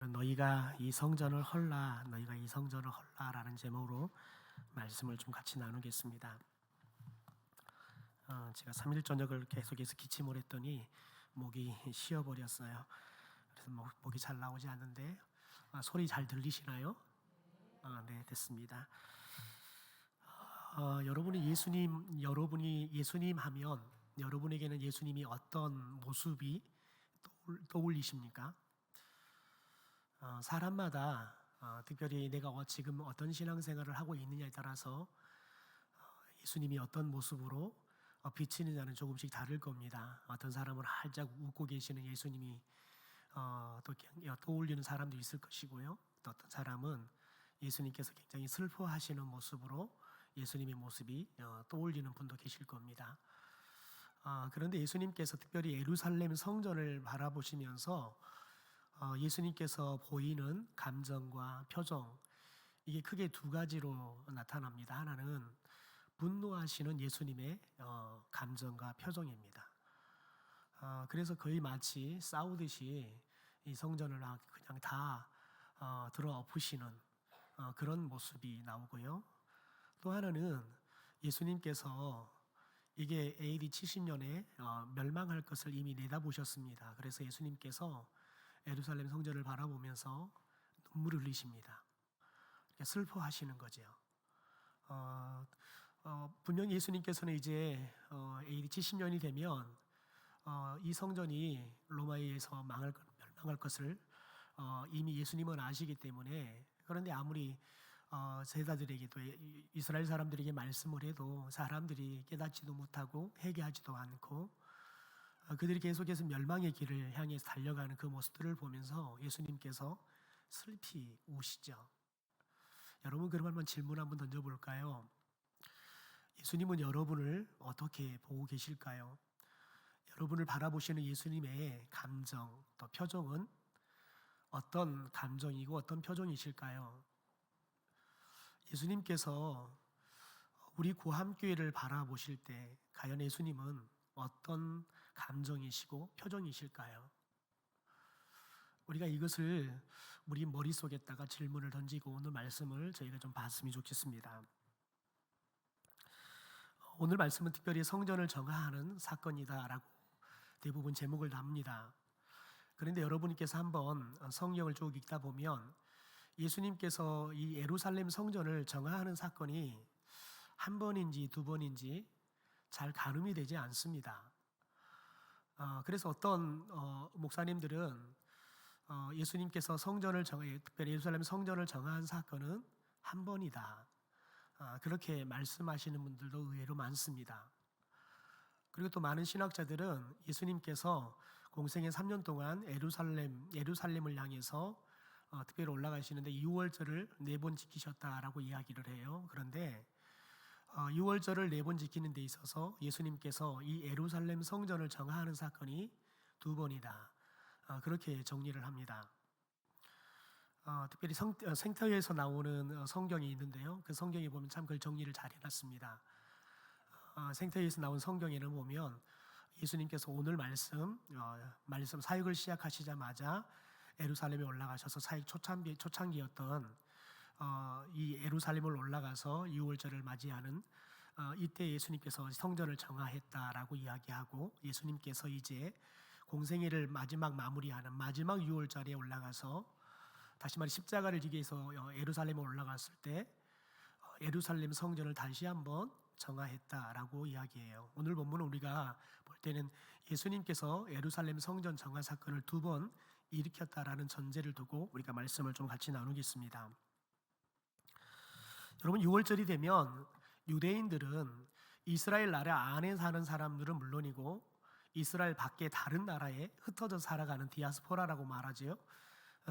너희가 이 성전을 헐라, 너희가 이 성전을 헐라라는 제목으로 말씀을 좀 같이 나누겠습니다. 제가 3일 저녁을 계속해서 기침을 했더니 목이 쉬어버렸어요. 그래서 목이 잘 나오지 않는데 소리 잘 들리시나요? 네, 됐습니다. 여러분이 예수님 하면 여러분에게는 예수님이 어떤 모습이 떠올리십니까? 사람마다 특별히 내가 지금 어떤 신앙생활을 하고 있느냐에 따라서 예수님이 어떤 모습으로 비치느냐는 조금씩 다를 겁니다. 어떤 사람은 활짝 웃고 계시는 예수님이 또 떠올리는 사람도 있을 것이고요. 또 어떤 사람은 예수님께서 굉장히 슬퍼하시는 모습으로 예수님의 모습이 떠올리는 분도 계실 겁니다. 그런데 예수님께서 특별히 예루살렘 성전을 바라보시면서 예수님께서 보이는 감정과 표정, 이게 크게 두 가지로 나타납니다. 하나는 분노하시는 예수님의 감정과 표정입니다. 그래서 거의 마치 싸우듯이 이 성전을 그냥 다 들어 엎으시는 그런 모습이 나오고요. 또 하나는 예수님께서 이게 AD 70년에 멸망할 것을 이미 내다보셨습니다. 그래서 예수님께서 예루살렘 성전을 바라보면서 눈물을 흘리십니다. 슬퍼하시는 거죠. 분명히 예수님께서는 이제 AD 70년이 되면 이 성전이 로마에 의해서 멸망할 것을 이미 예수님은 아시기 때문에, 그런데 아무리 제자들에게도 이스라엘 사람들에게 말씀을 해도 사람들이 깨닫지도 못하고 회개하지도 않고 그들이 계속해서 멸망의 길을 향해서 달려가는 그 모습들을 보면서 예수님께서 슬피 우시죠. 여러분, 그럼 한번 질문 한번 던져볼까요? 예수님은 여러분을 어떻게 보고 계실까요? 여러분을 바라보시는 예수님의 감정, 또 표정은 어떤 감정이고 어떤 표정이실까요? 예수님께서 우리 구함교회를 바라보실 때 과연 예수님은 어떤 감정이시고 표정이실까요? 우리가 이것을 우리 머릿속에다가 질문을 던지고 오늘 말씀을 저희가 좀 봤으면 좋겠습니다. 오늘 말씀은 특별히 성전을 정화하는 사건이다라고 대부분 제목을 답니다. 그런데 여러분께서 한번 성경을 쭉 읽다 보면 예수님께서 이 예루살렘 성전을 정화하는 사건이 한 번인지 두 번인지 잘 가늠이 되지 않습니다. 그래서 어떤 목사님들은 예수님께서 특별히 예루살렘 성전을 정한 사건은 한 번이다, 그렇게 말씀하시는 분들도 의외로 많습니다. 그리고 또 많은 신학자들은 예수님께서 공생의 3년 동안 예루살렘을 향해서 특별히 올라가시는데 유월절을 4번 지키셨다라고 이야기를 해요. 그런데 유월절을 4번 지키는 데 있어서 예수님께서 이 예루살렘 성전을 정하는 사건이 2번이다, 그렇게 정리를 합니다. 특별히 생터에서 나오는 성경이 있는데요. 그 성경에 보면 참 그 정리를 잘 해놨습니다. 생터에서 나온 성경에는 보면 예수님께서 오늘 말씀 사역을 시작하시자마자 예루살렘에 올라가셔서 사역 초창기였던 이 예루살렘을 올라가서 6월절을 맞이하는 이때 예수님께서 성전을 정화했다라고 이야기하고, 예수님께서 이제 공생애를 마지막 마무리하는 마지막 6월절에 올라가서 다시 말해 십자가를 지기 위해서 예루살렘에 올라갔을 때 예루살렘 성전을 다시 한번 정화했다라고 이야기해요. 오늘 본문은 우리가 볼 때는 예수님께서 예루살렘 성전 정화 사건을 2번 일으켰다라는 전제를 두고 우리가 말씀을 좀 같이 나누겠습니다. 여러분, 6월절이 되면 유대인들은 이스라엘 나라 안에 사는 사람들은 물론이고 이스라엘 밖에 다른 나라에 흩어져 살아가는 디아스포라라고 말하지요.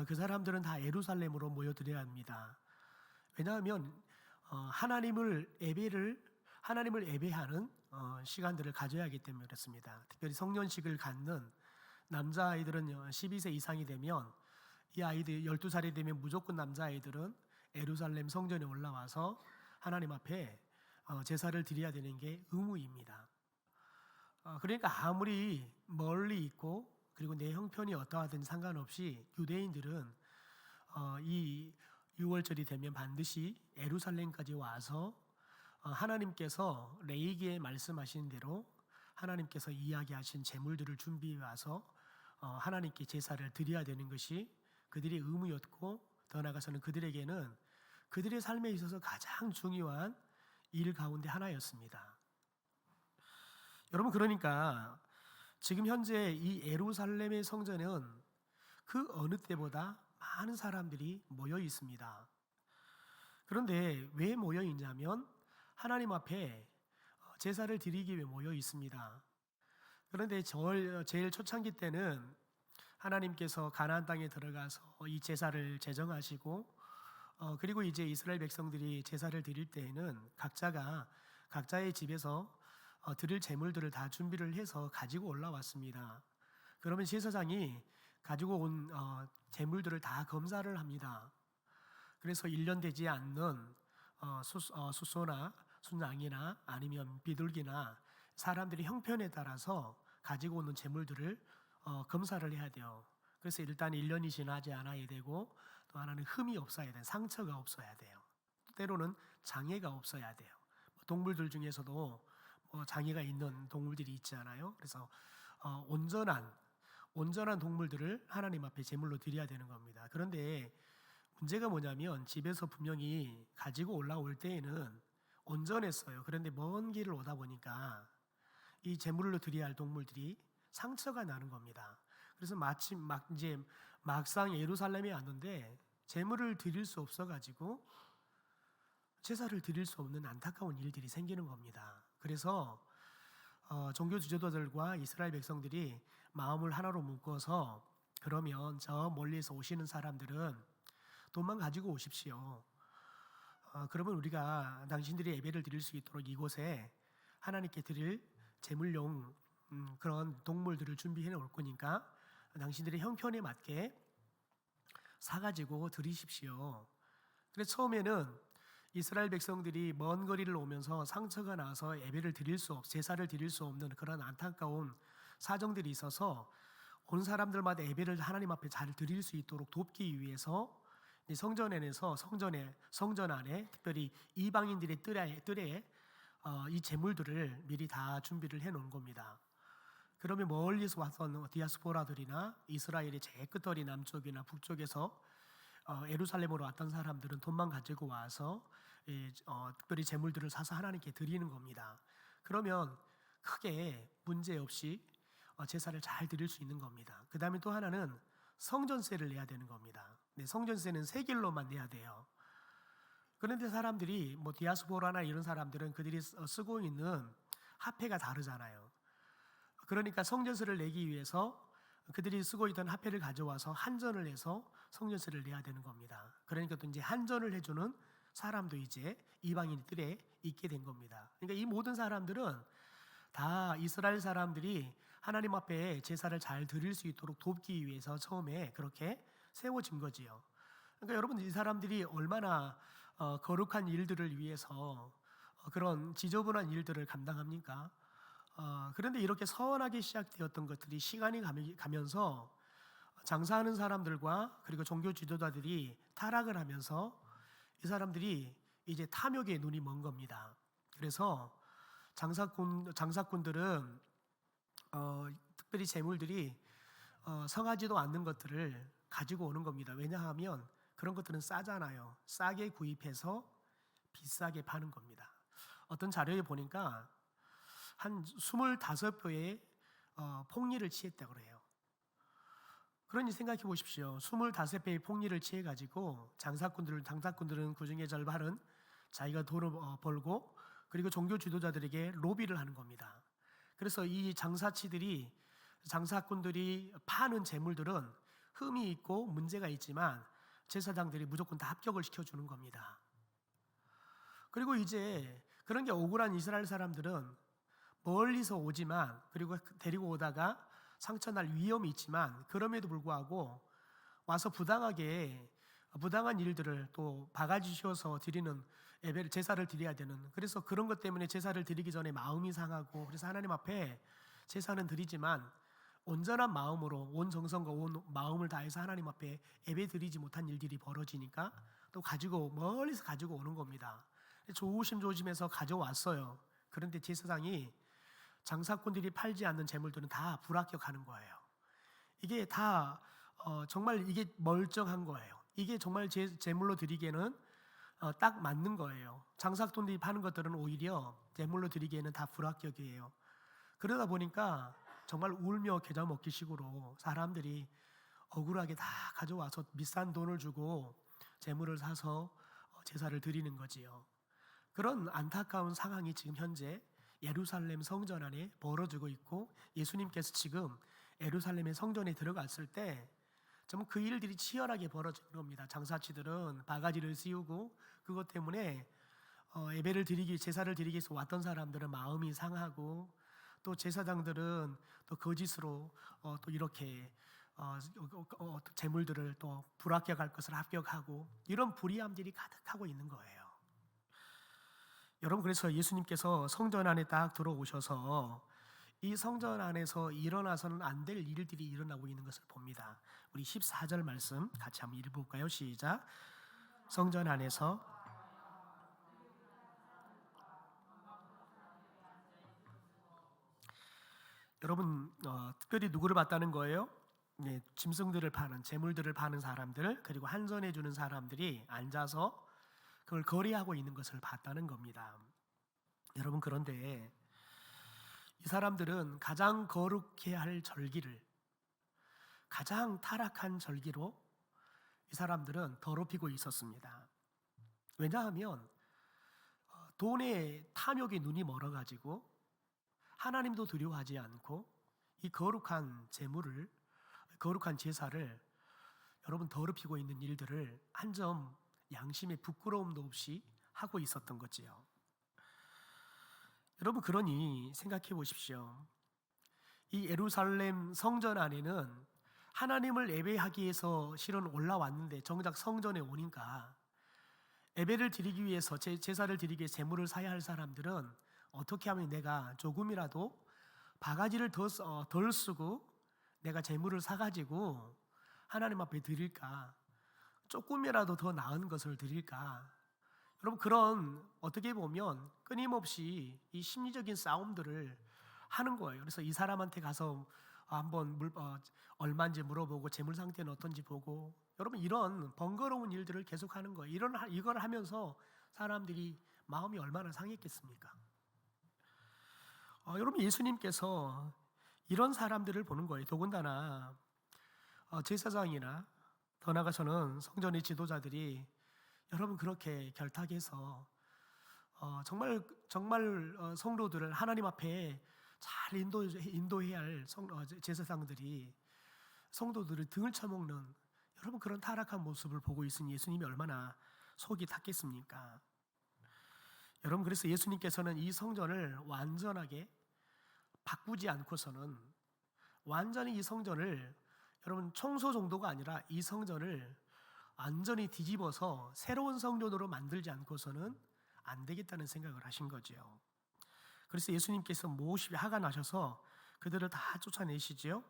그 사람들은 다 예루살렘으로 모여들어야 합니다. 왜냐하면 하나님을 예배하는 시간들을 가져야 하기 때문에 그렇습니다. 특별히 성년식을 갖는 남자아이들은 12세 이상이 되면 이 아이들 12살이 되면 무조건 남자아이들은 예루살렘 성전에 올라와서 하나님 앞에 제사를 드려야 되는 게 의무입니다. 그러니까 아무리 멀리 있고 그리고 내 형편이 어떠하든 상관없이 유대인들은 이 6월절이 되면 반드시 예루살렘까지 와서 하나님께서 레위기에 말씀하신 대로 하나님께서 이야기하신 제물들을 준비해 와서 하나님께 제사를 드려야 되는 것이 그들의 의무였고, 더 나아가서는 그들에게는 그들의 삶에 있어서 가장 중요한 일 가운데 하나였습니다. 여러분, 그러니까 지금 현재 이 예루살렘의 성전은 그 어느 때보다 많은 사람들이 모여 있습니다. 그런데 왜 모여 있냐면 하나님 앞에 제사를 드리기 위해 모여 있습니다. 그런데 제일 초창기 때는 하나님께서 가나안 땅에 들어가서 이 제사를 제정하시고, 그리고 이제 이스라엘 백성들이 제사를 드릴 때에는 각자가 각자의 집에서 드릴 제물들을 다 준비를 해서 가지고 올라왔습니다. 그러면 제사장이 가지고 온 제물들을 다 검사를 합니다. 그래서 1년 되지 않는 숫소나 순양이나 아니면 비둘기나 사람들의 형편에 따라서 가지고 오는 제물들을 검사를 해야 돼요. 그래서 일단 1년이 지나지 않아야 되고, 또 하나는 흠이 없어야 돼요. 상처가 없어야 돼요. 때로는 장애가 없어야 돼요. 동물들 중에서도 장애가 있는 동물들이 있잖아요. 그래서 온전한 동물들을 하나님 앞에 제물로 드려야 되는 겁니다. 그런데 문제가 뭐냐면 집에서 분명히 가지고 올라올 때에는 온전했어요. 그런데 먼 길을 오다 보니까 이 제물로 드려야 할 동물들이 상처가 나는 겁니다. 그래서 마침 막상 예루살렘에 왔는데 제물을 드릴 수 없어 가지고 제사를 드릴 수 없는 안타까운 일들이 생기는 겁니다. 그래서 종교 지도자들과 이스라엘 백성들이 마음을 하나로 묶어서, 그러면 저 멀리서 오시는 사람들은 돈만 가지고 오십시오. 그러면 우리가 당신들이 예배를 드릴 수 있도록 이곳에 하나님께 드릴 제물용 그런 동물들을 준비해 놓을 거니까 당신들의 형편에 맞게 사가지고 드리십시오. 그래서 처음에는 이스라엘 백성들이 먼 거리를 오면서 상처가 나서 제사를 드릴 수 없는 그런 안타까운 사정들이 있어서 온 사람들마다 예배를 하나님 앞에 잘 드릴 수 있도록 돕기 위해서 성전 안에 특별히 이방인들의 뜰에 이 제물들을 미리 다 준비를 해 놓은 겁니다. 그러면 멀리서 왔던 디아스포라들이나 이스라엘의 제 끝덜이 남쪽이나 북쪽에서 예루살렘으로 왔던 사람들은 돈만 가지고 와서 특별히 제물들을 사서 하나님께 드리는 겁니다. 그러면 크게 문제 없이 제사를 잘 드릴 수 있는 겁니다. 그 다음에 또 하나는 성전세를 내야 되는 겁니다. 성전세는 세겔로만 내야 돼요. 그런데 사람들이 디아스포라나 이런 사람들은 그들이 쓰고 있는 화폐가 다르잖아요. 그러니까 성전세를 내기 위해서 그들이 쓰고 있던 화폐를 가져와서 한전을 해서 성전세를 내야 되는 겁니다. 그러니까 또 이제 한전을 해주는 사람도 이제 이방인 뜰에 있게 된 겁니다. 그러니까 이 모든 사람들은 다 이스라엘 사람들이 하나님 앞에 제사를 잘 드릴 수 있도록 돕기 위해서 처음에 그렇게 세워진 거지요. 그러니까 여러분, 이 사람들이 얼마나 거룩한 일들을 위해서 그런 지저분한 일들을 감당합니까? 그런데 이렇게 서원하게 시작되었던 것들이 시간이 가면서 장사하는 사람들과 그리고 종교 지도자들이 타락을 하면서 이 사람들이 이제 탐욕에 눈이 먼 겁니다. 그래서 장사꾼들은 특별히 재물들이 성하지도 않는 것들을 가지고 오는 겁니다. 왜냐하면 그런 것들은 싸잖아요. 싸게 구입해서 비싸게 파는 겁니다. 어떤 자료에 보니까 한 25배의 폭리를 취했다고 그래요. 그러니 생각해 보십시오. 25배의 폭리를 취해가지고 장사꾼들은 그 중에 절반은 자기가 돈을 벌고, 그리고 종교 지도자들에게 로비를 하는 겁니다. 그래서 이 장사꾼들이 파는 재물들은 흠이 있고 문제가 있지만 제사장들이 무조건 다 합격을 시켜주는 겁니다. 그리고 이제 그런 게 억울한 이스라엘 사람들은 멀리서 오지만, 그리고 데리고 오다가 상처 날 위험이 있지만, 그럼에도 불구하고 와서 부당한 일들을 또 바가지 씌워서 드리는 제사를 드려야 되는, 그래서 그런 것 때문에 제사를 드리기 전에 마음이 상하고, 그래서 하나님 앞에 제사는 드리지만 온전한 마음으로 온 정성과 온 마음을 다해서 하나님 앞에 예배드리지 못한 일들이 벌어지니까 또 가지고 멀리서 가지고 오는 겁니다. 조심조심해서 가져왔어요. 그런데 제사장이 장사꾼들이 팔지 않는 재물들은 다 불합격하는 거예요. 이게 다 정말 이게 멀쩡한 거예요. 이게 정말 제물로 드리기에는 딱 맞는 거예요. 장사꾼들이 파는 것들은 오히려 제물로 드리기에는 다 불합격이에요. 그러다 보니까 정말 울며 겨자 먹기 식으로 사람들이 억울하게 다 가져와서 비싼 돈을 주고 제물을 사서 제사를 드리는 거지요. 그런 안타까운 상황이 지금 현재 예루살렘 성전 안에 벌어지고 있고, 예수님께서 지금 예루살렘의 성전에 들어갔을 때 정말 그 일들이 치열하게 벌어지는 겁니다. 장사치들은 바가지를 씌우고, 그것 때문에 예배를 드리기, 제사를 드리기 위해서 왔던 사람들은 마음이 상하고, 또 제사장들은 또 거짓으로 또 이렇게 재물들을 또 불합격할 것을 합격하고, 이런 불의함들이 가득하고 있는 거예요. 여러분, 그래서 예수님께서 성전 안에 딱 들어오셔서 이 성전 안에서 일어나서는 안 될 일들이 일어나고 있는 것을 봅니다. 우리 14절 말씀 같이 한번 읽어볼까요? 시작. 성전 안에서 여러분 특별히 누구를 봤다는 거예요? 네, 짐승들을 파는, 재물들을 파는 사람들, 그리고 한선해 주는 사람들이 앉아서 그걸 거래하고 있는 것을 봤다는 겁니다. 여러분, 그런데 이 사람들은 가장 거룩해야 할 절기를, 가장 타락한 절기로 이 사람들은 더럽히고 있었습니다. 왜냐하면 돈에 탐욕에 눈이 멀어가지고 하나님도 두려워하지 않고 이 거룩한 제물을, 거룩한 제사를 여러분 더럽히고 있는 일들을 한 점 양심의 부끄러움도 없이 하고 있었던 거지요. 여러분, 그러니 생각해 보십시오. 이 예루살렘 성전 안에는 하나님을 예배하기 위해서 실은 올라왔는데, 정작 성전에 오니까 예배를 드리기 위해서, 제사를 드리기 위해 제물을 사야 할 사람들은 어떻게 하면 내가 조금이라도 바가지를 덜 쓰고 내가 제물을 사가지고 하나님 앞에 드릴까, 조금이라도 더 나은 것을 드릴까. 여러분, 그런 어떻게 보면 끊임없이 이 심리적인 싸움들을 하는 거예요. 그래서 이 사람한테 가서 한번 얼마인지 물어보고 재물 상태는 어떤지 보고, 여러분 이런 번거로운 일들을 계속하는 거예요. 이걸 하면서 사람들이 마음이 얼마나 상했겠습니까? 여러분, 예수님께서 이런 사람들을 보는 거예요. 더군다나 제사장이나 더 나아가서는 성전의 지도자들이 여러분 그렇게 결탁해서 정말 성도들을 하나님 앞에 잘 인도해야 할 제사장들이 성도들을 등을 쳐먹는 여러분 그런 타락한 모습을 보고 있으니 예수님이 얼마나 속이 탔겠습니까? 여러분, 그래서 예수님께서는 이 성전을 완전하게 바꾸지 않고서는, 완전히 이 성전을 여러분 청소 정도가 아니라 이 성전을 완전히 뒤집어서 새로운 성전으로 만들지 않고서는 안 되겠다는 생각을 하신 거죠. 그래서 예수님께서 몹시 화가 나셔서 그들을 다 쫓아내시지요.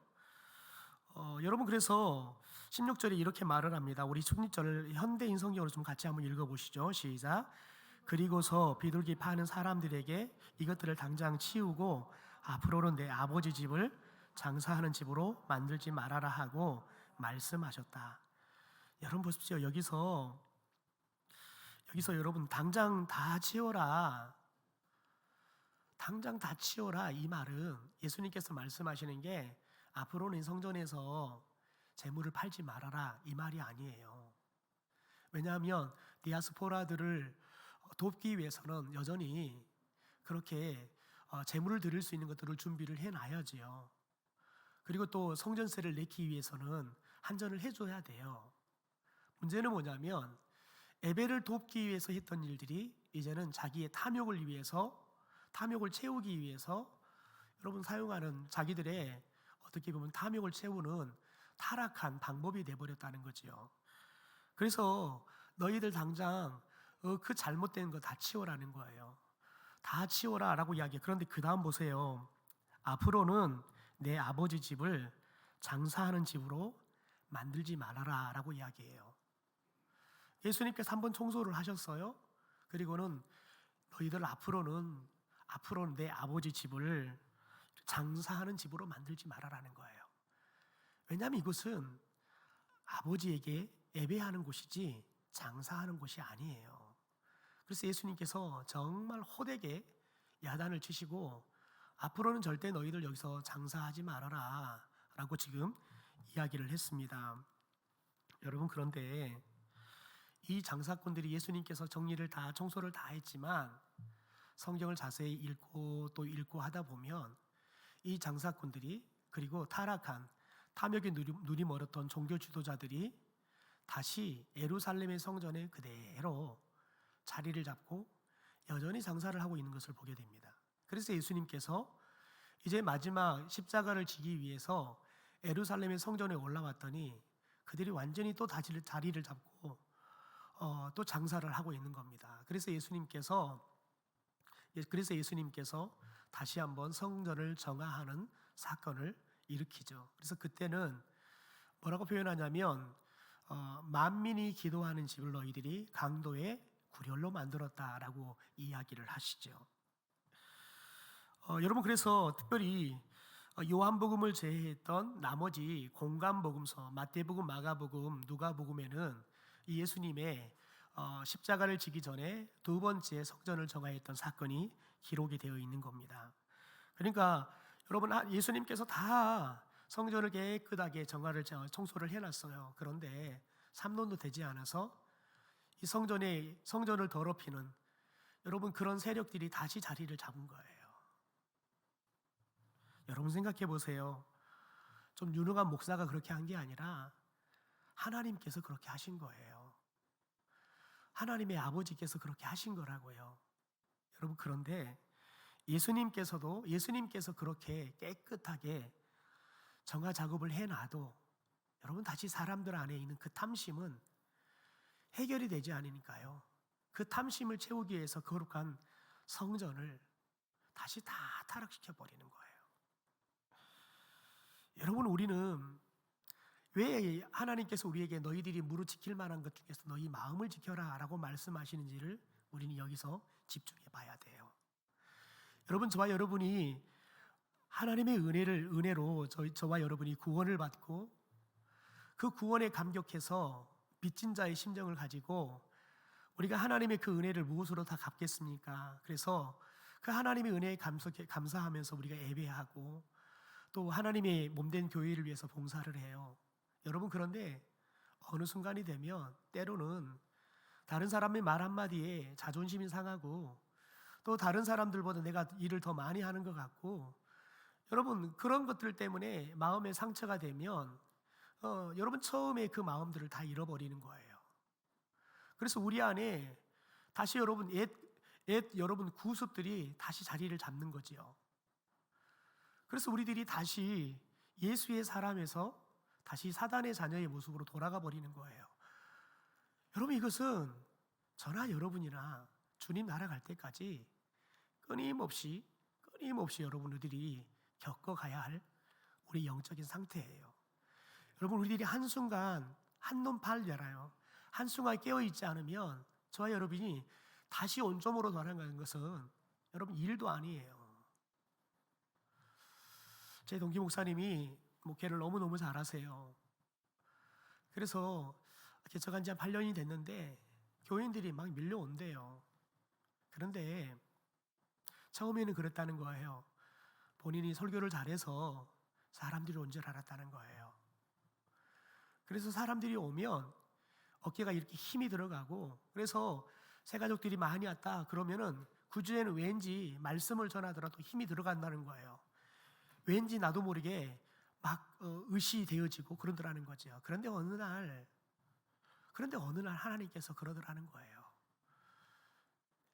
여러분, 그래서 16절에 이렇게 말을 합니다. 우리 16절을 현대인 성경으로 좀 같이 한번 읽어보시죠. 시작. 그리고서 비둘기 파는 사람들에게 이것들을 당장 치우고 앞으로는 내 아버지 집을 장사하는 집으로 만들지 말아라 하고 말씀하셨다. 여러분 보십시오. 여기서 여러분 당장 다 치워라, 당장 다 치워라, 이 말은 예수님께서 말씀하시는 게 앞으로는 성전에서 재물을 팔지 말아라, 이 말이 아니에요. 왜냐하면 디아스포라들을 돕기 위해서는 여전히 그렇게 재물을 드릴 수 있는 것들을 준비를 해놔야지요. 그리고 또 성전세를 내기 위해서는 한전을 해줘야 돼요. 문제는 뭐냐면 예배를 돕기 위해서 했던 일들이 이제는 자기의 탐욕을 위해서, 탐욕을 채우기 위해서 여러분 사용하는 자기들의 어떻게 보면 탐욕을 채우는 타락한 방법이 돼버렸다는 거지요. 그래서 너희들 당장 그 잘못된 거 다 치워라는 거예요. 다 치워라 라고 이야기해요. 그런데 그 다음 보세요. 앞으로는 내 아버지 집을 장사하는 집으로 만들지 말아라 라고 이야기해요. 예수님께서 한번 청소를 하셨어요. 그리고는 너희들 앞으로는 내 아버지 집을 장사하는 집으로 만들지 말아라는 거예요. 왜냐하면 이곳은 아버지에게 예배하는 곳이지 장사하는 곳이 아니에요. 그래서 예수님께서 정말 호되게 야단을 치시고 앞으로는 절대 너희들 여기서 장사하지 말아라 라고 지금 이야기를 했습니다. 여러분, 그런데 이 장사꾼들이 예수님께서 청소를 다 했지만 성경을 자세히 읽고 또 읽고 하다 보면 이 장사꾼들이, 그리고 타락한 탐욕에 눈이 멀었던 종교 지도자들이 다시 예루살렘의 성전에 그대로 자리를 잡고 여전히 장사를 하고 있는 것을 보게 됩니다. 그래서 예수님께서 이제 마지막 십자가를 지기 위해서 예루살렘의 성전에 올라왔더니 그들이 완전히 또 자리를 잡고 또 장사를 하고 있는 겁니다. 그래서 예수님께서 다시 한번 성전을 정화하는 사건을 일으키죠. 그래서 그때는 뭐라고 표현하냐면 만민이 기도하는 집을 너희들이 강도의 구렬로 만들었다라고 이야기를 하시죠. 여러분, 그래서 특별히 요한복음을 제외했던 나머지 공관복음서, 마태복음, 마가복음, 누가복음에는 이 예수님의 십자가를 지기 전에 두 번째 성전을 정화했던 사건이 기록이 되어 있는 겁니다. 그러니까 여러분, 예수님께서 다 성전을 깨끗하게 청소를 해놨어요. 그런데 3년도 되지 않아서 이 성전을 더럽히는 여러분, 그런 세력들이 다시 자리를 잡은 거예요. 여러분, 생각해 보세요. 좀 유능한 목사가 그렇게 한 게 아니라 하나님께서 그렇게 하신 거예요. 하나님의 아버지께서 그렇게 하신 거라고요. 여러분, 그런데 예수님께서 그렇게 깨끗하게 정화 작업을 해놔도 여러분, 다시 사람들 안에 있는 그 탐심은 해결이 되지 않으니까요. 그 탐심을 채우기 위해서 거룩한 성전을 다시 다 타락시켜 버리는 거예요. 여러분, 우리는 왜 하나님께서 우리에게 너희들이 무릇 지킬 만한 것 중에서 너희 마음을 지켜라 라고 말씀하시는지를 우리는 여기서 집중해 봐야 돼요. 여러분, 저와 여러분이 하나님의 은혜로 저와 여러분이 구원을 받고 그 구원에 감격해서 빚진 자의 심정을 가지고 우리가 하나님의 그 은혜를 무엇으로 다 갚겠습니까? 그래서 그 하나님의 은혜에 감사하면서 우리가 예배하고 또 하나님의 몸된 교회를 위해서 봉사를 해요. 여러분, 그런데 어느 순간이 되면 때로는 다른 사람의 말 한마디에 자존심이 상하고 또 다른 사람들보다 내가 일을 더 많이 하는 것 같고 여러분, 그런 것들 때문에 마음에 상처가 되면 여러분, 처음에 그 마음들을 다 잃어버리는 거예요. 그래서 우리 안에 다시 여러분 여러분 구습들이 다시 자리를 잡는 거지요. 그래서 우리들이 다시 예수의 사람에서 다시 사단의 자녀의 모습으로 돌아가 버리는 거예요. 여러분, 이것은 저나 여러분이나 주님 나라 갈 때까지 끊임없이 여러분들이 겪어가야 할 우리 영적인 상태예요. 여러분, 우리들이 한순간 한눈 팔잖아요. 한순간 깨어있지 않으면 저와 여러분이 다시 온점으로 돌아가는 것은 여러분 일도 아니에요. 제 동기 목사님이 목회를 너무너무 잘하세요. 그래서 개척한 지 한 8년이 됐는데 교인들이 막 밀려온대요. 그런데 처음에는 그랬다는 거예요. 본인이 설교를 잘해서 사람들이 온 줄 알았다는 거예요. 그래서 사람들이 오면 어깨가 이렇게 힘이 들어가고, 그래서 새가족들이 많이 왔다 그러면은 그 주에는 왠지 말씀을 전하더라도 힘이 들어간다는 거예요. 왠지 나도 모르게 막 의시 되어지고 그러더라는 거죠. 그런데 어느 날 하나님께서 그러더라는 거예요.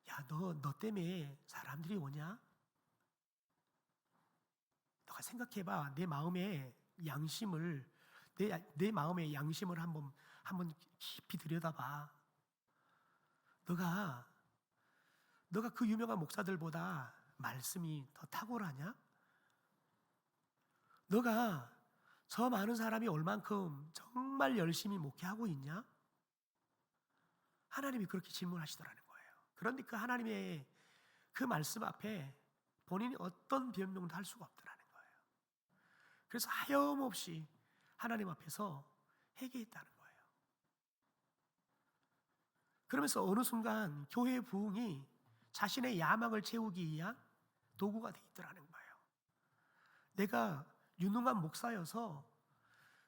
야, 너 때문에 사람들이 오냐? 너가 생각해봐. 내 마음의 양심을 한번 깊이 들여다봐. 너가 그 유명한 목사들보다 말씀이 더 탁월하냐? 너가 저 많은 사람이 올 만큼 정말 열심히 목회하고 있냐? 하나님이 그렇게 질문하시더라는 거예요. 그런데 그 하나님의 그 말씀 앞에 본인이 어떤 변명도 할 수가 없더라는 거예요. 그래서 하염없이 하나님 앞에서 회개했다는 거예요. 그러면서 어느 순간 교회의 부흥이 자신의 야망을 채우기 위한 도구가 돼 있더라는 거예요. 내가 유능한 목사여서,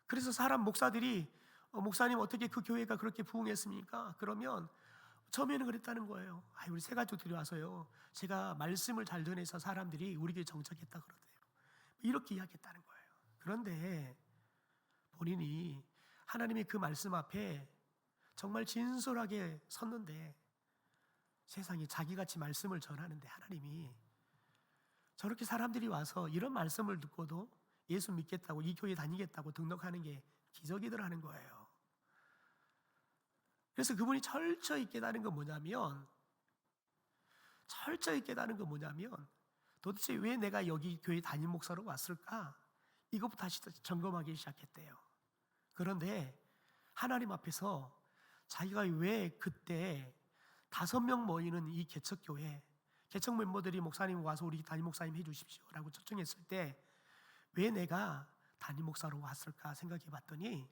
그래서 사람 목사들이 목사님 어떻게 그 교회가 그렇게 부흥했습니까? 그러면 처음에는 그랬다는 거예요. 우리 새 가족들이 와서요, 제가 말씀을 잘 전해서 사람들이 우리 교회 정착했다 그러대요. 이렇게 이야기했다는 거예요. 그런데 본인이 하나님의 그 말씀 앞에 정말 진솔하게 섰는데, 세상에 자기같이 말씀을 전하는데 하나님이 저렇게 사람들이 와서 이런 말씀을 듣고도 예수 믿겠다고, 이 교회 다니겠다고 등록하는 게 기적이더라는 거예요. 그래서 그분이 철저히 깨달은 건 뭐냐면, 도대체 왜 내가 여기 교회 담임 목사로 왔을까? 이것부터 다시 점검하기 시작했대요. 그런데 하나님 앞에서 자기가 왜 그때 5명 모이는 이 개척교회, 개척 멤버들이 목사님 와서 우리 담임 목사님 해주십시오 라고 초청했을 때 왜 내가 담임 목사로 왔을까 생각해 봤더니,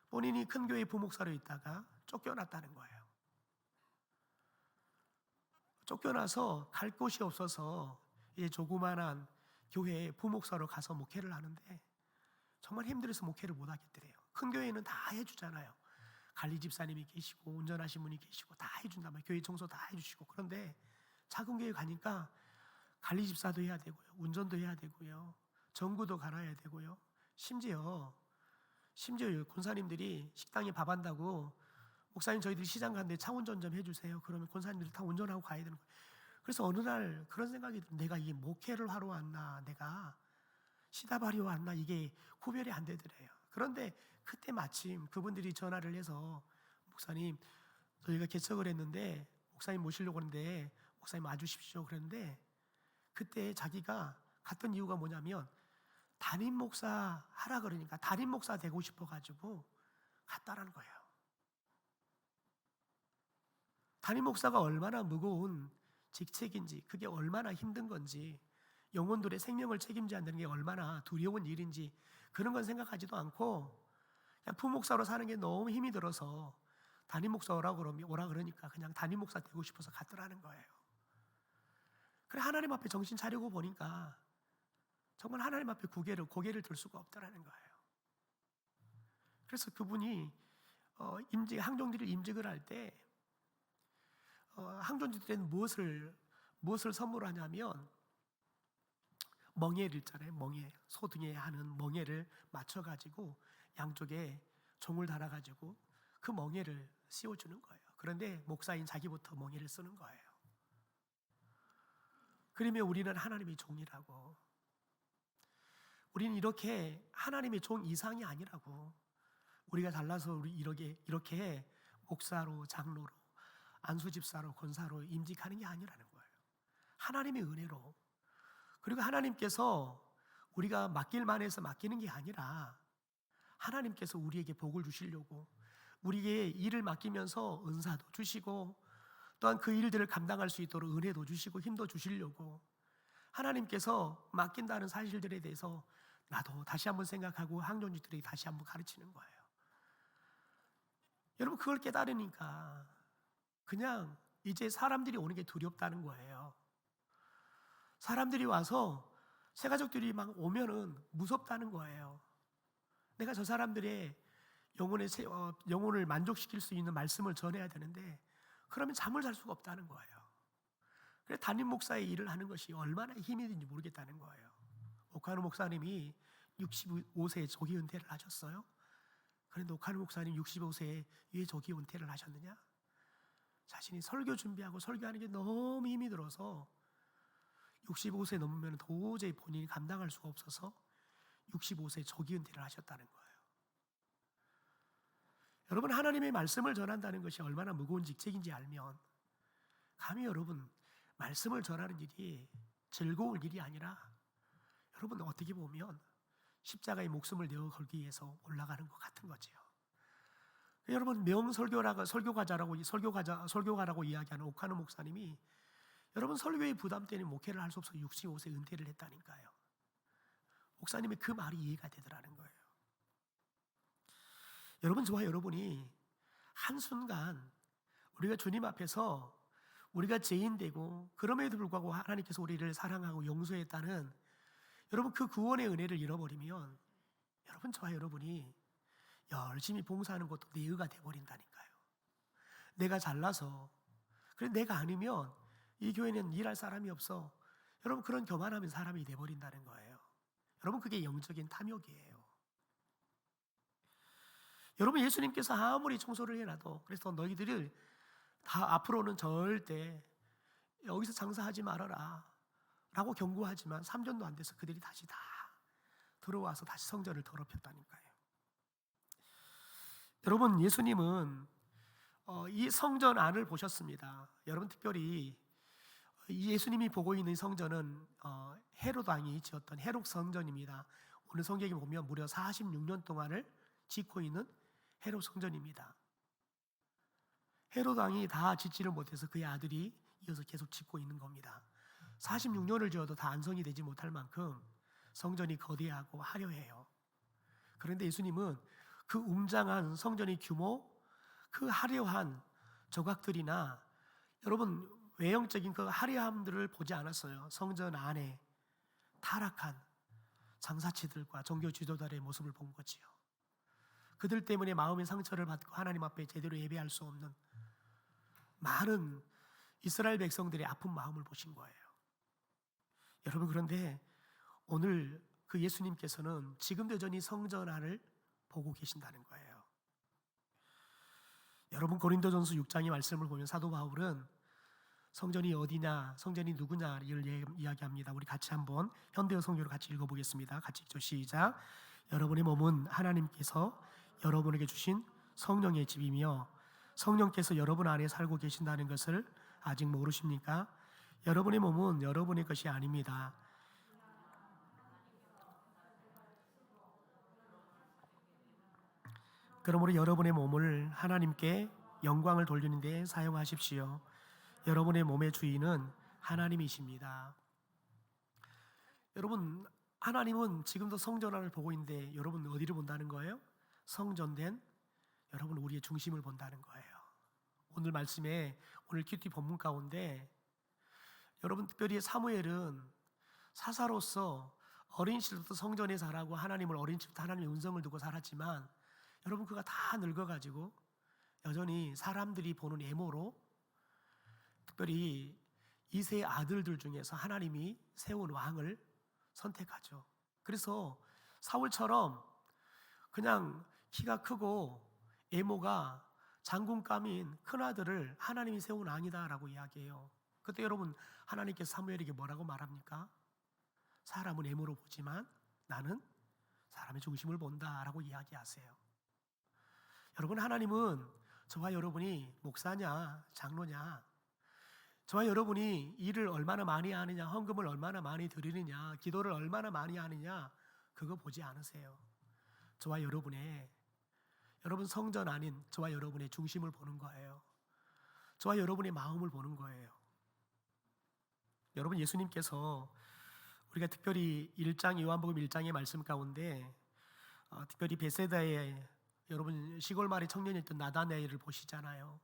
본인이 큰 교회 부목사로 있다가 쫓겨났다는 거예요. 쫓겨나서 갈 곳이 없어서 이제 조그만한 교회에 부목사로 가서 목회를 하는데 정말 힘들어서 목회를 못 하겠더래요. 큰 교회는 다 해주잖아요. 관리 집사님이 계시고 운전하신 분이 계시고 다 해준단 말이에요. 교회 청소 다 해주시고. 그런데 작은 교회 가니까 관리 집사도 해야 되고요, 운전도 해야 되고요, 전구도 갈아야 되고요, 심지어 권사님들이 식당에 밥 한다고, 목사님 저희들이 시장 가는데 차 운전 좀 해주세요. 그러면 권사님들이 다 운전하고 가야 되는 거예요. 그래서 어느 날 그런 생각이 들어요. 내가 이게 목회를 하러 왔나, 내가 시다바리로 왔나, 이게 구별이 안 되더래요. 그런데 그때 마침 그분들이 전화를 해서, 목사님 저희가 개척을 했는데 목사님 모시려고 하는데 목사님 와주십시오 그랬는데, 그때 자기가 갔던 이유가 뭐냐면 담임 목사 하라 그러니까 담임 목사 되고 싶어가지고 갔다라는 거예요. 담임 목사가 얼마나 무거운 직책인지, 그게 얼마나 힘든 건지, 영혼들의 생명을 책임져야 한다는 게 얼마나 두려운 일인지 그런 건 생각하지도 않고, 그냥 부목사로 사는 게 너무 힘이 들어서 담임 목사 오라 그러니까 그냥 담임 목사 되고 싶어서 갔더라는 거예요. 그래, 하나님 앞에 정신 차리고 보니까 정말 하나님 앞에 고개를 들 수가 없더라는 거예요. 그래서 그분이 항종들을 임직을 할 때 항종들에는 무엇을 선물하냐면, 멍에를 있잖아요. 멍에, 소 등에 하는 멍에를 맞춰가지고 양쪽에 종을 달아가지고 그 멍에를 씌워주는 거예요. 그런데 목사인 자기부터 멍에를 쓰는 거예요. 그러면 우리는 하나님의 종이라고, 우리는 이렇게 하나님의 종 이상이 아니라고, 우리가 잘나서 우리 이렇게 목사로, 장로로, 안수집사로, 권사로 임직하는 게 아니라는 거예요. 하나님의 은혜로, 그리고 하나님께서 우리가 맡길만 해서 맡기는 게 아니라 하나님께서 우리에게 복을 주시려고 우리에게 일을 맡기면서 은사도 주시고, 또한 그 일들을 감당할 수 있도록 은혜도 주시고 힘도 주시려고, 하나님께서 맡긴다는 사실들에 대해서 나도 다시 한번 생각하고 항존주들에게 다시 한번 가르치는 거예요. 여러분, 그걸 깨달으니까 그냥 이제 사람들이 오는 게 두렵다는 거예요. 사람들이 와서 새가족들이 막 오면은 무섭다는 거예요. 내가 저 사람들의 영혼을 만족시킬 수 있는 말씀을 전해야 되는데 그러면 잠을 잘 수가 없다는 거예요. 그래서 담임 목사의 일을 하는 것이 얼마나 힘이 드는지 모르겠다는 거예요. 오카노 목사님이 65세에 조기 은퇴를 하셨어요. 그런데 오카노 목사님 65세에 왜 조기 은퇴를 하셨느냐? 자신이 설교 준비하고 설교하는 게 너무 힘이 들어서 65세 넘으면 도저히 본인이 감당할 수가 없어서 65세 조기 은퇴를 하셨다는 거예요. 여러분, 하나님의 말씀을 전한다는 것이 얼마나 무거운 직책인지 알면, 감히 여러분 말씀을 전하는 일이 즐거운 일이 아니라, 여러분 어떻게 보면 십자가에 목숨을 내어 걸기 위해서 올라가는 것 같은 거지요. 여러분, 설교가라고 이야기하는 오카노 목사님이 여러분 설교의 부담 때문에 목회를 할 수 없어 65세 은퇴를 했다니까요. 목사님의 그 말이 이해가 되더라는 거예요. 여러분, 저와 여러분이 한순간 우리가 주님 앞에서 우리가 죄인되고 그럼에도 불구하고 하나님께서 우리를 사랑하고 용서했다는 여러분 그 구원의 은혜를 잃어버리면 여러분, 저와 여러분이 열심히 봉사하는 것도 내 의가 돼버린다니까요. 내가 잘나서, 그래 내가 아니면 이 교회는 일할 사람이 없어, 여러분 그런 교만하면 사람이 돼버린다는 거예요. 여러분, 그게 영적인 탐욕이에요. 여러분, 예수님께서 아무리 청소를 해놔도, 그래서 너희들을 다 앞으로는 절대 여기서 장사하지 말아라 라고 경고하지만 3년도 안 돼서 그들이 다시 다 들어와서 다시 성전을 더럽혔다니까요. 여러분, 예수님은 이 성전 안을 보셨습니다. 여러분, 특별히 예수님이 보고 있는 성전은 헤롯 왕이 지었던 헤롯 성전입니다. 오늘 성경에 보면 무려 46년 동안을 짓고 있는 헤롯 성전입니다. 헤롯 왕이 다 짓지를 못해서 그의 아들이 이어서 계속 짓고 있는 겁니다. 46년을 지어도 다 완성이 되지 못할 만큼 성전이 거대하고 화려해요. 그런데 예수님은 그 웅장한 성전의 규모, 그 화려한 조각들이나 여러분 외형적인 그 화려함들을 보지 않았어요. 성전 안에 타락한 장사치들과 종교 지도자들의 모습을 본 거지요. 그들 때문에 마음의 상처를 받고 하나님 앞에 제대로 예배할 수 없는 많은 이스라엘 백성들의 아픈 마음을 보신 거예요. 여러분, 그런데 오늘 그 예수님께서는 지금도 여전히 성전 안을 보고 계신다는 거예요. 여러분, 고린도전서 6장의 말씀을 보면 사도 바울은 성전이 어디냐, 성전이 누구냐를 이야기합니다. 우리 같이 한번 현대어 성경으로 같이 읽어보겠습니다. 같이 읽죠. 시작. 여러분의 몸은 하나님께서 여러분에게 주신 성령의 집이며 성령께서 여러분 안에 살고 계신다는 것을 아직 모르십니까? 여러분의 몸은 여러분의 것이 아닙니다. 그러므로 여러분의 몸을 하나님께 영광을 돌리는 데 사용하십시오. 여러분의 몸의 주인은 하나님이십니다. 여러분, 하나님은 지금도 성전 안을 보고 있는데 여러분 어디를 본다는 거예요? 성전된 여러분 우리의 중심을 본다는 거예요. 오늘 말씀에 오늘 큐티 본문 가운데 여러분 특별히 사무엘은 사사로서 어린 시절부터 성전에 자라고 하나님을 어린 시절부터 하나님의 음성을 듣고 살았지만 여러분 그가 다 늙어가지고 여전히 사람들이 보는 애모로 특별히 이세 아들들 중에서 하나님이 세운 왕을 선택하죠. 그래서 사울처럼 그냥 키가 크고 애모가 장군감인 큰아들을 하나님이 세운 왕이다라고 이야기해요. 그때 여러분 하나님께서 사무엘에게 뭐라고 말합니까? 사람은 애모로 보지만 나는 사람의 중심을 본다라고 이야기하세요. 여러분, 하나님은 저와 여러분이 목사냐 장로냐, 저와 여러분이 일을 얼마나 많이 하느냐, 헌금을 얼마나 많이 드리느냐, 기도를 얼마나 많이 하느냐 그거 보지 않으세요. 저와 여러분의 여러분 성전 아닌 저와 여러분의 중심을 보는 거예요. 저와 여러분의 마음을 보는 거예요. 여러분, 예수님께서 우리가 특별히 요한복음 1장의 말씀 가운데 특별히 베세다에 여러분 시골 마을의 청년이었던 나다나엘을 보시잖아요.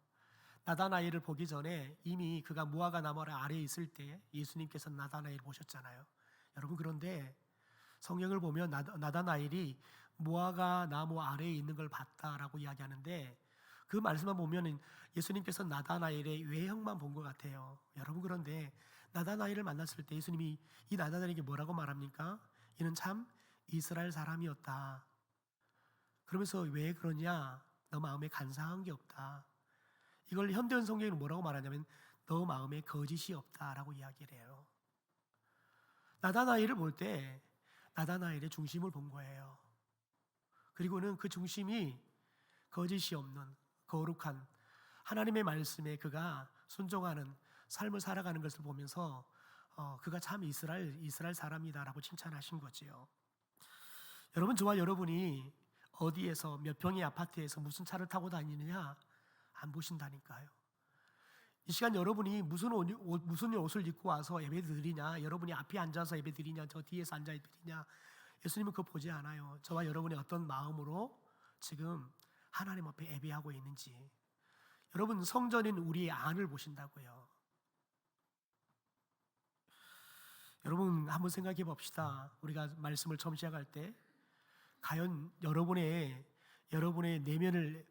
나다나엘을 보기 전에 이미 그가 무화과 나무 아래에 있을 때 예수님께서 나다나엘을 보셨잖아요. 여러분, 그런데 성경을 보면 나다나엘이 무화과 나무 아래에 있는 걸 봤다라고 이야기하는데 그 말씀만 보면 예수님께서 나다나엘의 외형만 본 것 같아요. 여러분, 그런데 나다나엘을 만났을 때 예수님이 이 나다나엘에게 뭐라고 말합니까? 이는 참 이스라엘 사람이었다. 그러면서 왜 그러냐? 너 마음에 간사한 게 없다. 이걸 현대원 성경에는 뭐라고 말하냐면 너 마음에 거짓이 없다라고 이야기를 해요. 나다나엘을 볼 때 나다나엘의 중심을 본 거예요. 그리고는 그 중심이 거짓이 없는 거룩한 하나님의 말씀에 그가 순종하는 삶을 살아가는 것을 보면서 그가 참 이스라엘 사람이다라고 칭찬하신 거지요. 여러분, 저와 여러분이 어디에서 몇 평의 아파트에서 무슨 차를 타고 다니느냐 안 보신다니까요. 이 시간 여러분이 무슨 옷을 입고 와서 예배 드리냐, 여러분이 앞에 앉아서 예배 드리냐, 저 뒤에서 앉아 드리냐, 예수님은 그거 보지 않아요. 저와 여러분이 어떤 마음으로 지금 하나님 앞에 예배하고 있는지. 여러분, 성전인 우리의 안을 보신다고요. 여러분, 한번 생각해 봅시다. 우리가 말씀을 처음 시작할 때 과연 여러분의 내면을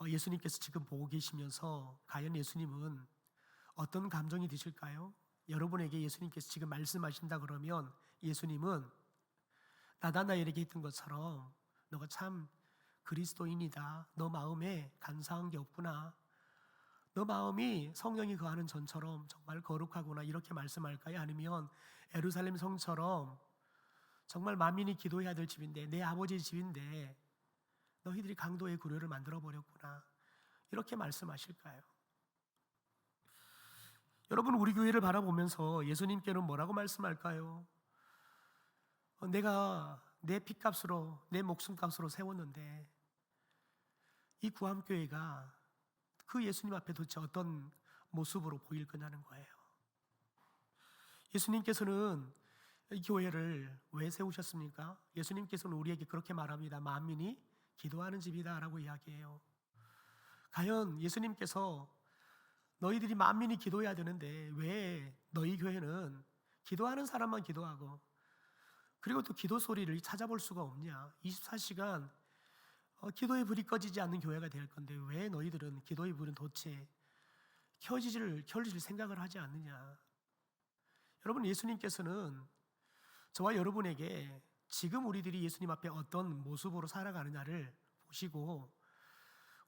예수님께서 지금 보고 계시면서 과연 예수님은 어떤 감정이 드실까요? 여러분에게 예수님께서 지금 말씀하신다 그러면 예수님은 나다나엘에게 했던 것처럼 너가 참 그리스도인이다, 너 마음에 간사한 게 없구나, 너 마음이 성령이 거하는 전처럼 정말 거룩하구나, 이렇게 말씀할까요? 아니면 예루살렘 성처럼 정말 만민이 기도해야 될 집인데, 내 아버지의 집인데 너희들이 강도의 구려를 만들어 버렸구나, 이렇게 말씀하실까요? 여러분, 우리 교회를 바라보면서 예수님께는 뭐라고 말씀할까요? 내가 내 피값으로, 내 목숨값으로 세웠는데 이 구암교회가 그 예수님 앞에 도대체 어떤 모습으로 보일 거냐는 거예요. 예수님께서는 이 교회를 왜 세우셨습니까? 예수님께서는 우리에게 그렇게 말합니다. 만민이 기도하는 집이다 라고 이야기해요. 과연 예수님께서 너희들이 만민이 기도해야 되는데 왜 너희 교회는 기도하는 사람만 기도하고, 그리고 또 기도 소리를 찾아볼 수가 없냐? 24시간 기도의 불이 꺼지지 않는 교회가 될 건데 왜 너희들은 기도의 불은 도대체 켜질 생각을 하지 않느냐? 여러분, 예수님께서는 저와 여러분에게 지금 우리들이 예수님 앞에 어떤 모습으로 살아가느냐를 보시고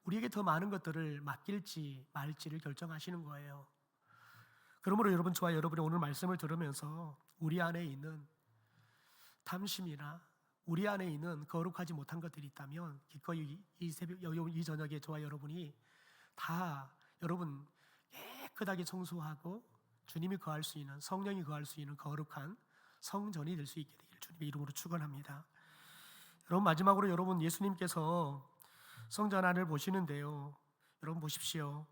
우리에게 더 많은 것들을 맡길지 말지를 결정하시는 거예요. 그러므로 여러분, 저와 여러분이 오늘 말씀을 들으면서 우리 안에 있는 탐심이나 우리 안에 있는 거룩하지 못한 것들이 있다면 기꺼이 이 저녁에 저와 여러분이 다 여러분 깨끗하게 청소하고 주님이 거할 수 있는, 성령이 거할 수 있는 거룩한 성전이 될 수 있게 되기를 주님의 이름으로 축원합니다. 여러분, 마지막으로 여러분, 예수님께서 성전 안을 보시는데요, 여러분 보십시오.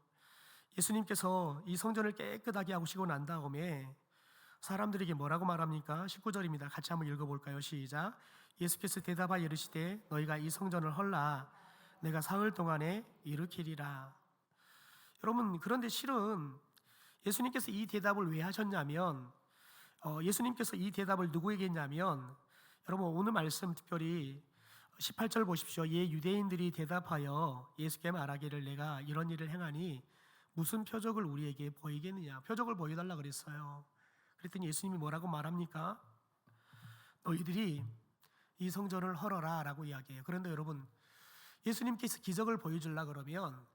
예수님께서 이 성전을 깨끗하게 하시고 난 다음에 사람들에게 뭐라고 말합니까? 19절입니다. 같이 한번 읽어볼까요? 시작. 예수께서 대답하여 이르시되 너희가 이 성전을 헐라 내가 사흘 동안에 일으키리라. 여러분, 그런데 실은 예수님께서 이 대답을 왜 하셨냐면, 예수님께서 이 대답을 누구에게 했냐면, 여러분 오늘 말씀 특별히 18절 보십시오. 예, 유대인들이 대답하여 예수께 말하기를 내가 이런 일을 행하니 무슨 표적을 우리에게 보이겠느냐, 표적을 보여달라 그랬어요. 그랬더니 예수님이 뭐라고 말합니까? 너희들이 이 성전을 헐어라 라고 이야기해요. 그런데 여러분, 예수님께서 기적을 보여주려 그러면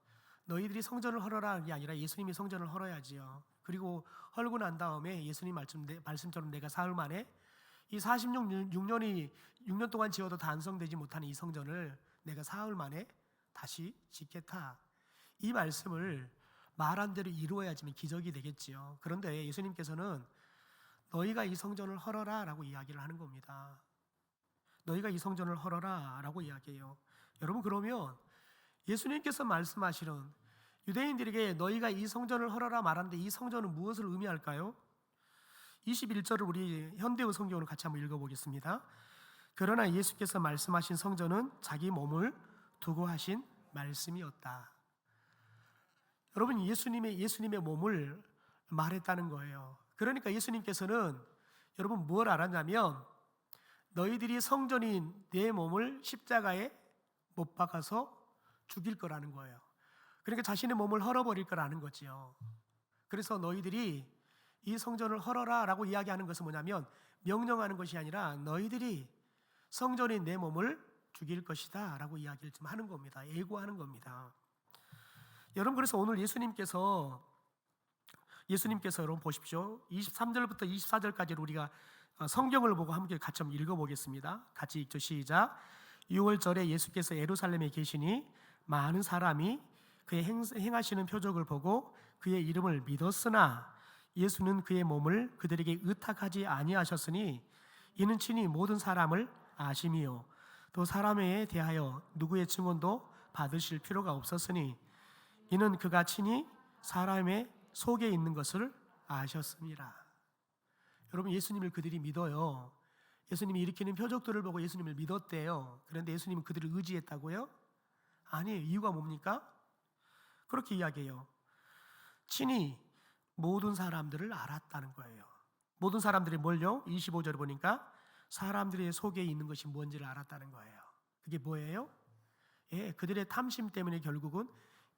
너희들이 성전을 헐어라는 게 아니라 예수님이 성전을 헐어야지요. 그리고 헐고 난 다음에 예수님 말씀처럼 내가 사흘 만에 이 6년 동안 지어도 완성되지 못한 이 성전을 내가 사흘 만에 다시 짓겠다, 이 말씀을 말한 대로 이루어야지만 기적이 되겠지요. 그런데 예수님께서는 너희가 이 성전을 헐어라 라고 이야기를 하는 겁니다. 너희가 이 성전을 헐어라 라고 이야기해요. 여러분, 그러면 예수님께서 말씀하시는 유대인들에게 너희가 이 성전을 헐어라 말하는데 이 성전은 무엇을 의미할까요? 21절을 우리 현대의 성경으로 같이 한번 읽어보겠습니다. 그러나 예수께서 말씀하신 성전은 자기 몸을 두고 하신 말씀이었다. 여러분, 예수님의 몸을 말했다는 거예요. 그러니까 예수님께서는 여러분 뭘 알았냐면 너희들이 성전인 내 몸을 십자가에 못 박아서 죽일 거라는 거예요. 그러니까 자신의 몸을 헐어버릴 거라는 거지요. 그래서 너희들이 이 성전을 헐어라 라고 이야기하는 것은 뭐냐면 명령하는 것이 아니라 너희들이 성전인 내 몸을 죽일 것이다 라고 이야기를 좀 하는 겁니다. 예고하는 겁니다. 여러분, 그래서 오늘 예수님께서 여러분 보십시오. 23절부터 24절까지를 우리가 성경을 보고 함께 같이 한번 읽어보겠습니다. 같이 읽죠. 시작. 6월절에 예수께서 예루살렘에 계시니 많은 사람이 그의 행하시는 표적을 보고 그의 이름을 믿었으나 예수는 그의 몸을 그들에게 의탁하지 아니하셨으니 이는 친히 모든 사람을 아심이요 또 사람에 대하여 누구의 증언도 받으실 필요가 없었으니 이는 그가 친히 사람의 속에 있는 것을 아셨습니다. 여러분, 예수님을 그들이 믿어요. 예수님이 일으키는 표적들을 보고 예수님을 믿었대요. 그런데 예수님은 그들을 의지했다고요? 아니에요. 이유가 뭡니까? 그렇게 이야기해요. 친히 모든 사람들을 알았다는 거예요. 모든 사람들이 뭘요? 25절을 보니까 사람들의 속에 있는 것이 뭔지를 알았다는 거예요. 그게 뭐예요? 예, 그들의 탐심 때문에 결국은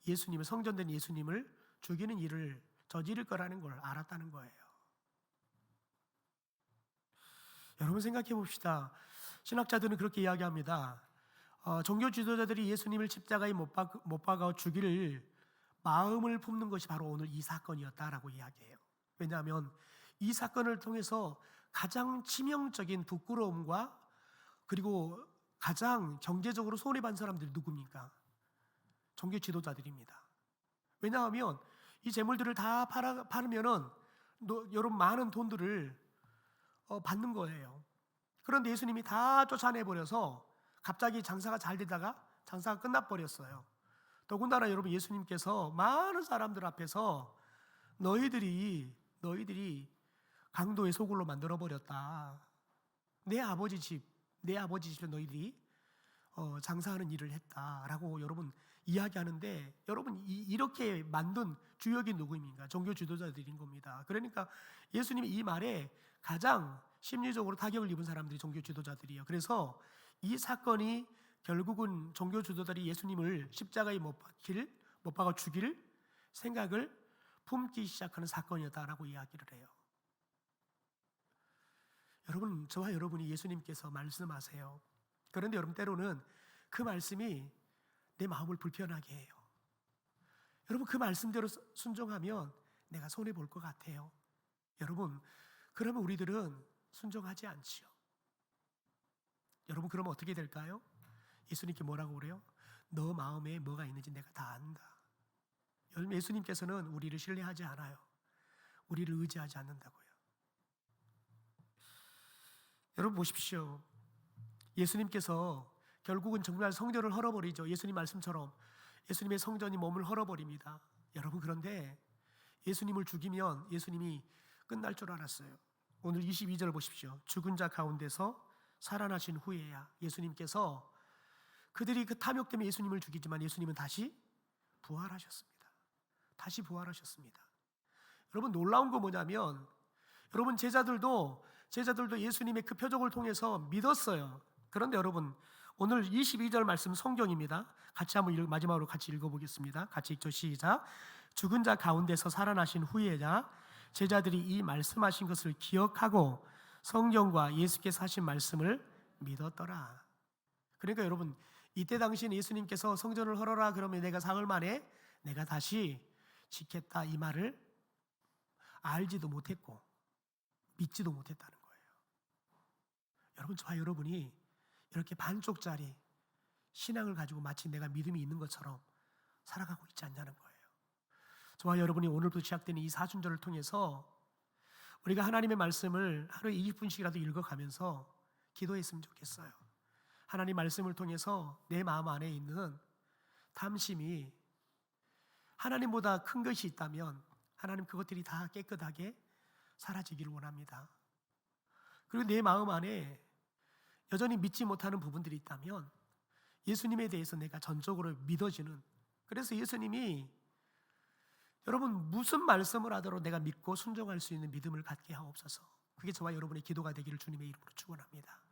예수님을, 성전된 예수님을 죽이는 일을 저지를 거라는 걸 알았다는 거예요. 여러분, 생각해 봅시다. 신학자들은 그렇게 이야기합니다. 종교 지도자들이 예수님을 십자가에 못 박아 죽이를 마음을 품는 것이 바로 오늘 이 사건이었다라고 이야기해요. 왜냐하면 이 사건을 통해서 가장 치명적인 부끄러움과 그리고 가장 경제적으로 손해본 사람들이 누굽니까? 종교 지도자들입니다. 왜냐하면 이 재물들을 다 팔으면은 여러분 많은 돈들을 받는 거예요. 그런데 예수님이 다 쫓아내버려서 갑자기 장사가 잘 되다가 장사가 끝나버렸어요. 더군다나 여러분, 예수님께서 많은 사람들 앞에서 너희들이 강도의 소굴로 만들어버렸다. 내 아버지 집에 너희들이 장사하는 일을 했다라고 여러분 이야기하는데, 여러분 이렇게 만든 주역이 누구입니까? 종교 지도자들인 겁니다. 그러니까 예수님이 이 말에 가장 심리적으로 타격을 입은 사람들이 종교 지도자들이에요. 그래서 이 사건이 결국은 종교 지도자들이 예수님을 십자가에 못 박아 죽일 생각을 품기 시작하는 사건이었다라고 이야기를 해요. 여러분, 저와 여러분이 예수님께서 말씀하세요. 그런데 여러분, 때로는 그 말씀이 내 마음을 불편하게 해요. 여러분, 그 말씀대로 순종하면 내가 손해볼 것 같아요. 여러분, 그러면 우리들은 순종하지 않지요. 여러분, 그러면 어떻게 될까요? 예수님께 뭐라고 그래요? 너 마음에 뭐가 있는지 내가 다 안다. 여러분, 예수님께서는 우리를 신뢰하지 않아요. 우리를 의지하지 않는다고요. 여러분 보십시오. 예수님께서 결국은 정말 성전을 헐어버리죠. 예수님 말씀처럼 예수님의 성전이 몸을 헐어버립니다. 여러분, 그런데 예수님을 죽이면 예수님이 끝날 줄 알았어요. 오늘 22절 보십시오. 죽은 자 가운데서 살아나신 후에야 예수님께서, 그들이 그 탐욕 때문에 예수님을 죽이지만 예수님은 다시 부활하셨습니다. 다시 부활하셨습니다. 여러분, 놀라운 거 뭐냐면, 여러분 제자들도 예수님의 그 표적을 통해서 믿었어요. 그런데 여러분, 오늘 22절 말씀 성경입니다. 같이 한번 마지막으로 같이 읽어보겠습니다. 같이 읽죠. 시작. 죽은 자 가운데서 살아나신 후에야 제자들이 이 말씀하신 것을 기억하고 성경과 예수께서 하신 말씀을 믿었더라. 그러니까 여러분, 이때 당시에 예수님께서 성전을 헐어라 그러면 내가 사흘 만에 내가 다시 짓겠다, 이 말을 알지도 못했고 믿지도 못했다는 거예요. 여러분, 저와 여러분이 이렇게 반쪽짜리 신앙을 가지고 마치 내가 믿음이 있는 것처럼 살아가고 있지 않냐는 거예요. 저와 여러분이 오늘부터 시작되는 이 사순절을 통해서 우리가 하나님의 말씀을 하루에 20분씩이라도 읽어가면서 기도했으면 좋겠어요. 하나님 말씀을 통해서 내 마음 안에 있는 탐심이 하나님보다 큰 것이 있다면 하나님 그것들이 다 깨끗하게 사라지기를 원합니다. 그리고 내 마음 안에 여전히 믿지 못하는 부분들이 있다면 예수님에 대해서 내가 전적으로 믿어지는, 그래서 예수님이 여러분 무슨 말씀을 하더라도 내가 믿고 순종할 수 있는 믿음을 갖게 하옵소서. 그게 저와 여러분의 기도가 되기를 주님의 이름으로 축원합니다.